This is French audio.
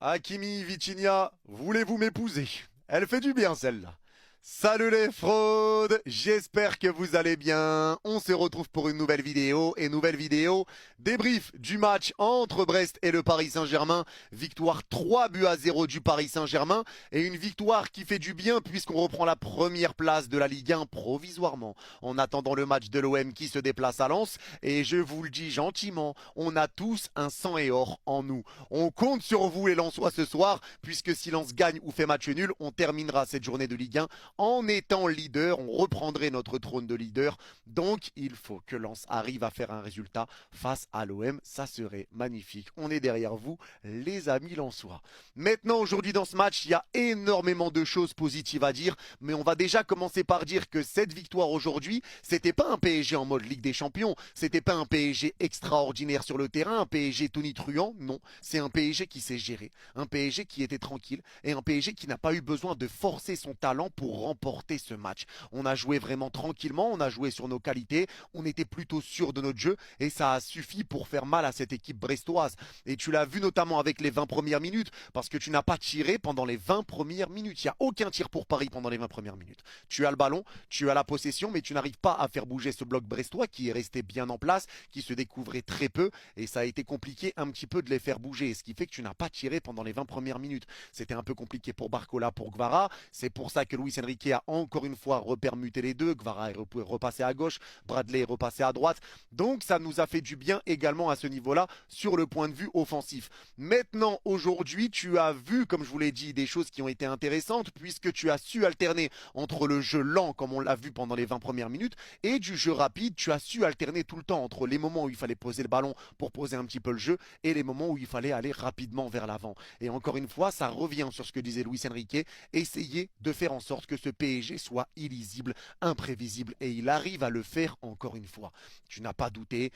Hakimi, Vitinha, voulez-vous m'épouser? Elle fait du bien celle-là. Salut les fraudes, j'espère que vous allez bien. On se retrouve pour une nouvelle vidéo débrief du match entre Brest et le Paris Saint-Germain. Victoire 3-0 du Paris Saint-Germain et une victoire qui fait du bien puisqu'on reprend la première place de la Ligue 1 provisoirement en attendant le match de l'OM qui se déplace à Lens. Et je vous le dis gentiment, on a tous un sang et or en nous. On compte sur vous les Lensois ce soir puisque si Lens gagne ou fait match nul, on terminera cette journée de Ligue 1 en étant leader, on reprendrait notre trône de leader. Donc, il faut que Lens arrive à faire un résultat face à l'OM. Ça serait magnifique. On est derrière vous, les amis lensois. Maintenant, aujourd'hui, dans ce match, il y a énormément de choses positives à dire. Mais on va déjà commencer par dire que cette victoire aujourd'hui, c'était pas un PSG en mode Ligue des Champions. C'était pas un PSG extraordinaire sur le terrain, un PSG tonitruant. Non, c'est un PSG qui s'est géré. Un PSG qui était tranquille et un PSG qui n'a pas eu besoin de forcer son talent pour remporter ce match. On a joué vraiment tranquillement, on a joué sur nos qualités, on était plutôt sûr de notre jeu et ça a suffi pour faire mal à cette équipe brestoise. Et tu l'as vu notamment avec les 20 premières minutes parce que tu n'as pas tiré pendant les 20 premières minutes. Il n'y a aucun tir pour Paris pendant les 20 premières minutes. Tu as le ballon, tu as la possession, mais tu n'arrives pas à faire bouger ce bloc brestois qui est resté bien en place, qui se découvrait très peu et ça a été compliqué un petit peu de les faire bouger. Ce qui fait que tu n'as pas tiré pendant les 20 premières minutes. C'était un peu compliqué pour Barcola, pour Gvara. C'est pour ça que Luis Enrique a encore une fois repermuté les deux. Gvara est repassé à gauche, Bradley est repassé à droite. Donc ça nous a fait du bien également à ce niveau-là sur le point de vue offensif. Maintenant, aujourd'hui, tu as vu, comme je vous l'ai dit, des choses qui ont été intéressantes puisque tu as su alterner entre le jeu lent, comme on l'a vu pendant les 20 premières minutes, et du jeu rapide. Tu as su alterner tout le temps entre les moments où il fallait poser le ballon pour poser un petit peu le jeu et les moments où il fallait aller rapidement vers l'avant. Et encore une fois, ça revient sur ce que disait Luis Enrique, essayer de faire en sorte que ce PSG soit illisible, imprévisible, et il arrive à le faire encore une fois. Tu n'as pas douté,